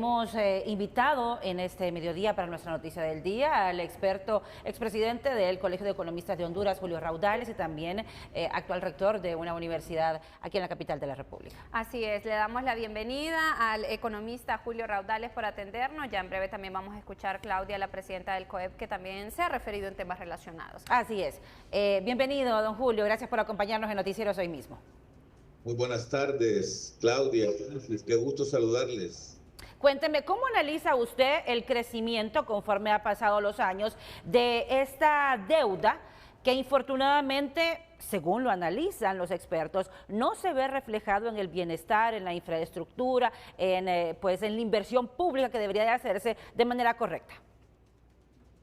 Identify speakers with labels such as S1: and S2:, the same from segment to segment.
S1: hemos invitado en este mediodía para nuestra noticia del día al expresidente del Colegio de Economistas de Honduras, Julio Raudales, y también actual rector de una universidad aquí en la capital de la República.
S2: Así es, le damos la bienvenida al economista Julio Raudales por atendernos. Ya en breve también vamos a escuchar a Claudia, la presidenta del COEP, que también se ha referido en temas relacionados.
S1: Así es. Bienvenido, don Julio. Gracias por acompañarnos en Noticieros hoy mismo.
S3: Muy buenas tardes, Claudia. Qué gusto saludarles.
S1: Cuénteme, ¿cómo analiza usted el crecimiento conforme ha pasado los años de esta deuda que infortunadamente, según lo analizan los expertos, no se ve reflejado en el bienestar, en la infraestructura, en la inversión pública que debería de hacerse de manera correcta?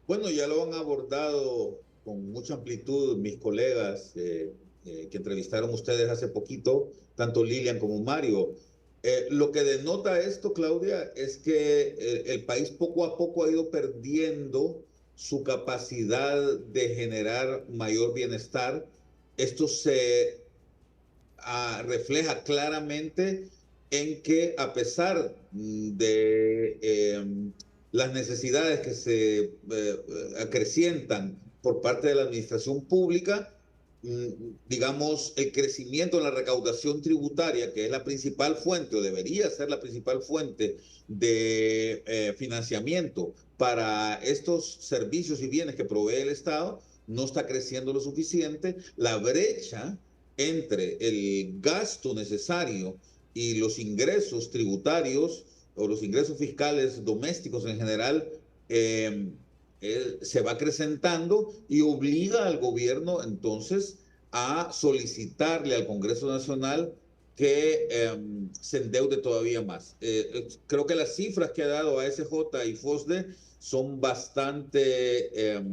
S3: Bueno, ya lo han abordado con mucha amplitud mis colegas que entrevistaron ustedes hace poquito, tanto Lilian como Mario. Lo que denota esto, Claudia, es que el país poco a poco ha ido perdiendo su capacidad de generar mayor bienestar. Esto se refleja claramente en que, a pesar de las necesidades que se acrecientan por parte de la administración pública, digamos, el crecimiento en la recaudación tributaria, que es la principal fuente, o debería ser la principal fuente de financiamiento para estos servicios y bienes que provee el Estado, no está creciendo lo suficiente. La brecha entre el gasto necesario y los ingresos tributarios o los ingresos fiscales domésticos en general se va acrecentando y obliga al gobierno entonces a solicitarle al Congreso Nacional que se endeude todavía más. Creo que las cifras que ha dado ASJ y FOSDE son bastante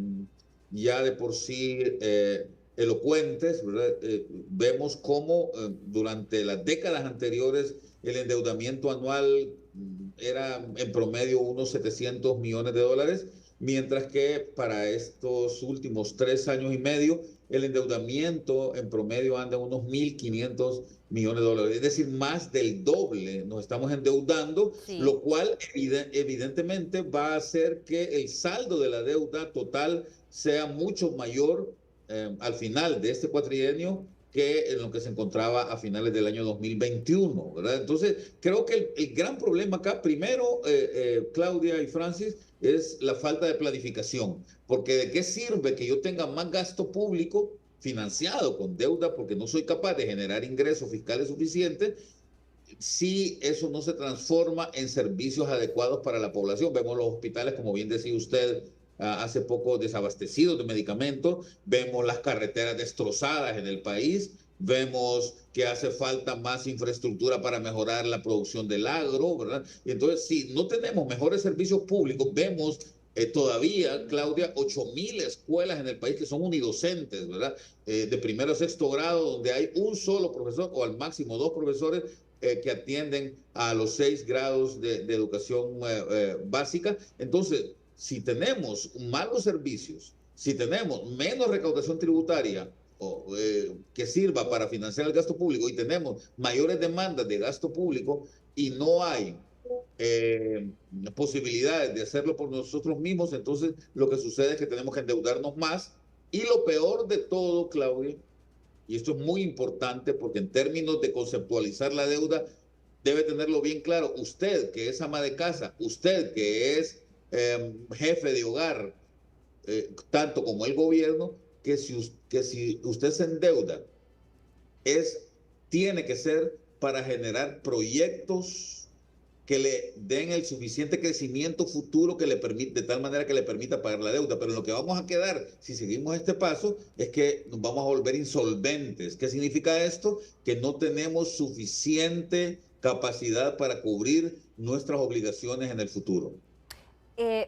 S3: ya de por sí elocuentes, ¿verdad? Vemos cómo durante las décadas anteriores el endeudamiento anual era en promedio unos 700 millones de dólares, mientras que para estos últimos 3 años y medio el endeudamiento en promedio anda en unos 1.500 millones de dólares, es decir, más del doble nos estamos endeudando, sí. Lo cual evidentemente va a hacer que el saldo de la deuda total sea mucho mayor al final de este cuatrienio que en lo que se encontraba a finales del año 2021, ¿verdad? Entonces, creo que el gran problema acá, primero, Claudia y Francis, es la falta de planificación, porque ¿de qué sirve que yo tenga más gasto público financiado con deuda porque no soy capaz de generar ingresos fiscales suficientes si eso no se transforma en servicios adecuados para la población? Vemos los hospitales, como bien decía usted, hace poco desabastecidos de medicamentos, vemos las carreteras destrozadas en el país, vemos que hace falta más infraestructura para mejorar la producción del agro, ¿verdad? Y entonces, si no tenemos mejores servicios públicos, vemos todavía, Claudia, 8.000 escuelas en el país que son unidocentes, ¿verdad? De primero a sexto grado, donde hay un solo profesor o al máximo 2 profesores que atienden a los 6 grados de educación básica. Entonces, si tenemos malos servicios, si tenemos menos recaudación tributaria que sirva para financiar el gasto público y tenemos mayores demandas de gasto público y no hay posibilidades de hacerlo por nosotros mismos, entonces lo que sucede es que tenemos que endeudarnos más. Y lo peor de todo, Claudia, y esto es muy importante porque en términos de conceptualizar la deuda debe tenerlo bien claro, usted que es ama de casa, usted que es jefe de hogar, tanto como el gobierno, que si usted se endeuda, tiene que ser para generar proyectos que le den el suficiente crecimiento futuro que le permite, de tal manera que le permita pagar la deuda. Pero lo que vamos a quedar, si seguimos este paso, es que nos vamos a volver insolventes. ¿Qué significa esto? Que no tenemos suficiente capacidad para cubrir nuestras obligaciones en el futuro.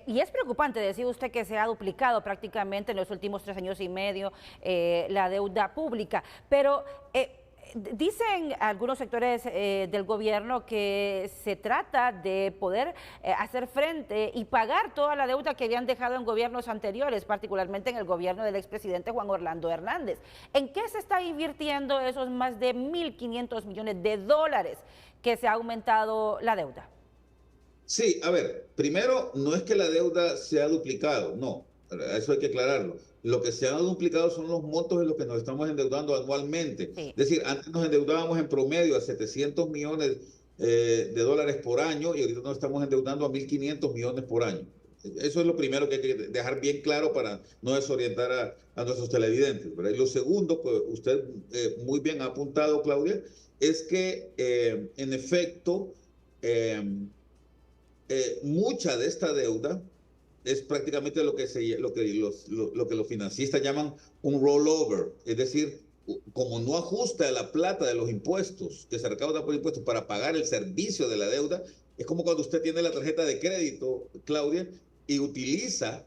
S1: Y es preocupante, decía usted, que se ha duplicado prácticamente en los últimos 3 años y medio la deuda pública, pero dicen algunos sectores del gobierno que se trata de poder hacer frente y pagar toda la deuda que habían dejado en gobiernos anteriores, particularmente en el gobierno del expresidente Juan Orlando Hernández. ¿En qué se está invirtiendo esos más de 1.500 millones de dólares que se ha aumentado la deuda?
S3: Sí, a ver, primero, no es que la deuda se ha duplicado, no, eso hay que aclararlo. Lo que se ha duplicado son los montos en los que nos estamos endeudando anualmente.
S1: Sí.
S3: Es decir, antes nos endeudábamos en promedio a 700 millones de dólares por año y ahorita nos estamos endeudando a 1.500 millones por año. Eso es lo primero que hay que dejar bien claro para no desorientar a nuestros televidentes, ¿verdad? Y lo segundo, que usted muy bien ha apuntado, Claudia, es que en efecto, eh, mucha de esta deuda es prácticamente lo que los financistas llaman un rollover, es decir, como no ajusta la plata de los impuestos que se recauda por impuestos para pagar el servicio de la deuda, es como cuando usted tiene la tarjeta de crédito, Claudia, y utiliza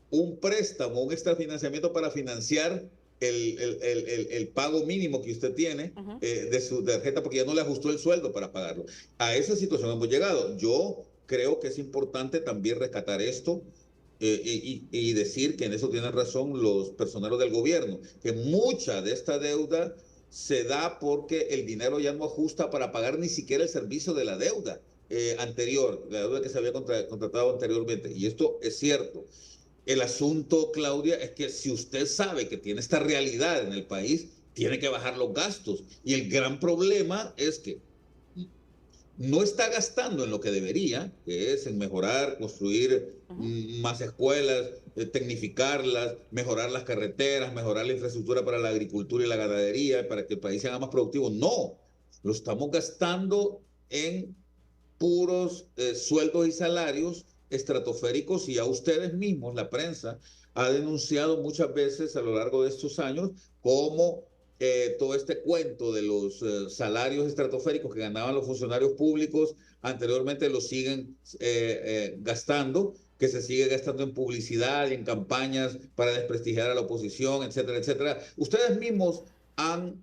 S3: un préstamo, un extrafinanciamiento para financiar el pago mínimo que usted tiene de su tarjeta porque ya no le ajustó el sueldo para pagarlo. A esa situación hemos llegado. Yo creo que es importante también rescatar esto y decir que en eso tienen razón los personeros del gobierno, que mucha de esta deuda se da porque el dinero ya no ajusta para pagar ni siquiera el servicio de la deuda anterior, la deuda que se había contratado anteriormente. Y esto es cierto. El asunto, Claudia, es que si usted sabe que tiene esta realidad en el país, tiene que bajar los gastos. Y el gran problema es que no está gastando en lo que debería, que es en mejorar, construir más escuelas, tecnificarlas, mejorar las carreteras, mejorar la infraestructura para la agricultura y la ganadería, para que el país sea más productivo. No, lo estamos gastando en puros sueldos y salarios estratosféricos y a ustedes mismos, la prensa, ha denunciado muchas veces a lo largo de estos años cómo todo este cuento de los salarios estratosféricos que ganaban los funcionarios públicos anteriormente los siguen gastando, que se sigue gastando en publicidad y en campañas para desprestigiar a la oposición, etcétera, etcétera. Ustedes mismos han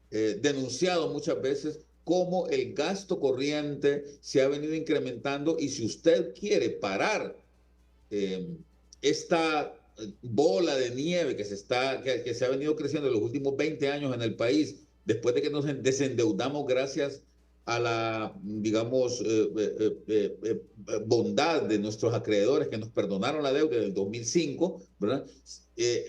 S3: denunciado muchas veces cómo el gasto corriente se ha venido incrementando y si usted quiere parar esta bola de nieve que se ha venido creciendo en los últimos 20 años en el país, después de que nos desendeudamos gracias a la, digamos, bondad de nuestros acreedores que nos perdonaron la deuda del 2005, ¿verdad?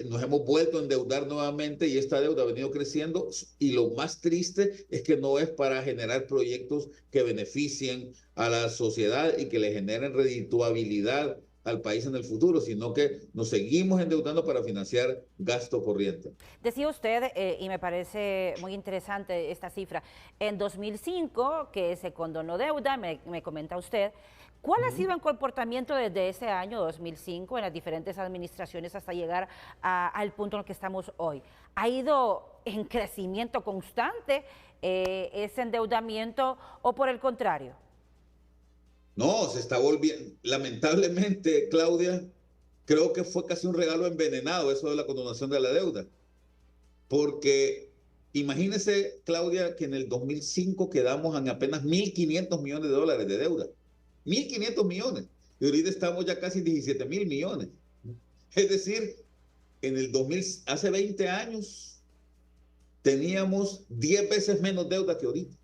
S3: Nos hemos vuelto a endeudar nuevamente y esta deuda ha venido creciendo y lo más triste es que no es para generar proyectos que beneficien a la sociedad y que le generen redituabilidad al país en el futuro, sino que nos seguimos endeudando para financiar gasto corriente.
S1: Decía usted, y me parece muy interesante esta cifra, en 2005 que se condonó deuda, me comenta usted, ¿cuál ha sido el comportamiento desde ese año 2005 en las diferentes administraciones hasta llegar al punto en el que estamos hoy? ¿Ha ido en crecimiento constante ese endeudamiento o por el contrario?
S3: No, se está volviendo, lamentablemente, Claudia, creo que fue casi un regalo envenenado eso de la condonación de la deuda. Porque imagínese, Claudia, que en el 2005 quedamos en apenas 1.500 millones de dólares de deuda. 1.500 millones. Y ahorita estamos ya casi 17.000 millones. Es decir, en el 2000, hace 20 años, teníamos 10 veces menos deuda que ahorita.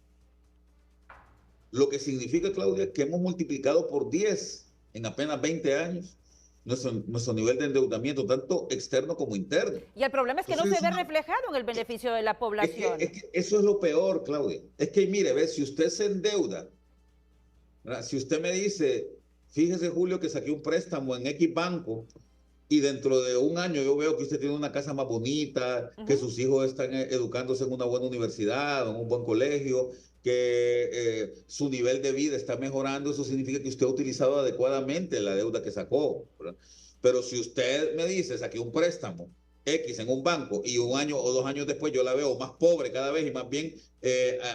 S3: Lo que significa, Claudia, que hemos multiplicado por 10 en apenas 20 años nuestro nivel de endeudamiento, tanto externo como interno.
S1: Y el problema es que entonces, no se ve reflejado en el beneficio de la población.
S3: Es que eso es lo peor, Claudia. Es que, mire, ve, si usted se endeuda, ¿verdad? Si usted me dice, fíjese, Julio, que saqué un préstamo en X banco y dentro de un año yo veo que usted tiene una casa más bonita, que sus hijos están educándose en una buena universidad, en un buen colegio, que su nivel de vida está mejorando, eso significa que usted ha utilizado adecuadamente la deuda que sacó, ¿verdad? Pero si usted me dice, saqué un préstamo X en un banco y un año o 2 años después yo la veo más pobre cada vez y más bien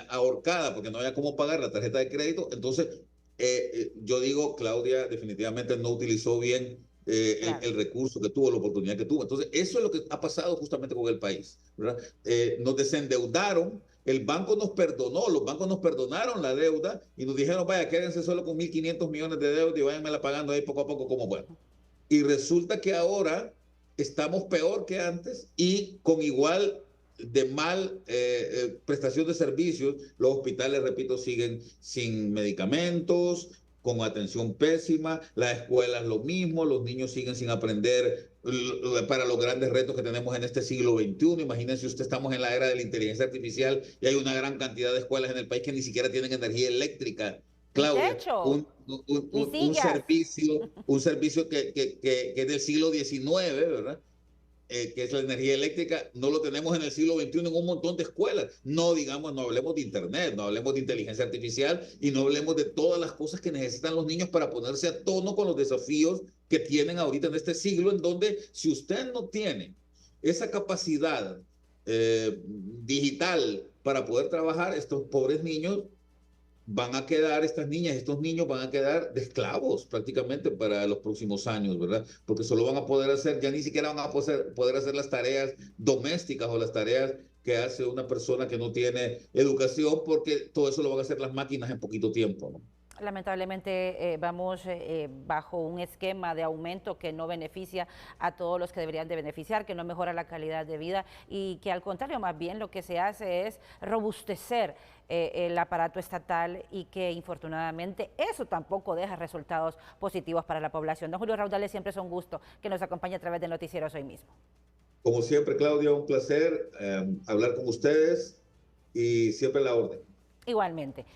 S3: ahorcada porque no había cómo pagar la tarjeta de crédito, entonces yo digo, Claudia definitivamente no utilizó bien claro. el recurso que tuvo, la oportunidad que tuvo. Entonces, eso es lo que ha pasado justamente con el país, ¿verdad? Nos desendeudaron, el banco nos perdonó, los bancos nos perdonaron la deuda y nos dijeron, vaya, quédense solo con 1.500 millones de deuda y váyanmela pagando ahí poco a poco como puedan. Y resulta que ahora estamos peor que antes y con igual de mal prestación de servicios, los hospitales, repito, siguen sin medicamentos, con atención pésima, las escuelas lo mismo, los niños siguen sin aprender para los grandes retos que tenemos en este siglo XXI. Imagínense usted, estamos en la era de la inteligencia artificial y hay una gran cantidad de escuelas en el país que ni siquiera tienen energía eléctrica.
S1: Ni
S3: Claudia,
S1: techo, ni sillas.
S3: un servicio que es del siglo XIX, ¿verdad? Que es la energía eléctrica, no lo tenemos en el siglo XXI en un montón de escuelas. No digamos, no hablemos de internet, no hablemos de inteligencia artificial y no hablemos de todas las cosas que necesitan los niños para ponerse a tono con los desafíos que tienen ahorita en este siglo, en donde si usted no tiene esa capacidad digital para poder trabajar, estos pobres niños van a quedar, estas niñas, estos niños van a quedar de esclavos prácticamente para los próximos años, ¿verdad? Porque solo van a poder hacer, ya ni siquiera van a poder hacer las tareas domésticas o las tareas que hace una persona que no tiene educación, porque todo eso lo van a hacer las máquinas en poquito tiempo, ¿no?
S1: Lamentablemente vamos bajo un esquema de aumento que no beneficia a todos los que deberían de beneficiar, que no mejora la calidad de vida y que al contrario, más bien lo que se hace es robustecer el aparato estatal y que infortunadamente eso tampoco deja resultados positivos para la población. Don Julio Raudales, siempre es un gusto que nos acompañe a través de Noticieros Hoy Mismo.
S3: Como siempre, Claudia, un placer hablar con ustedes y siempre la orden.
S1: Igualmente.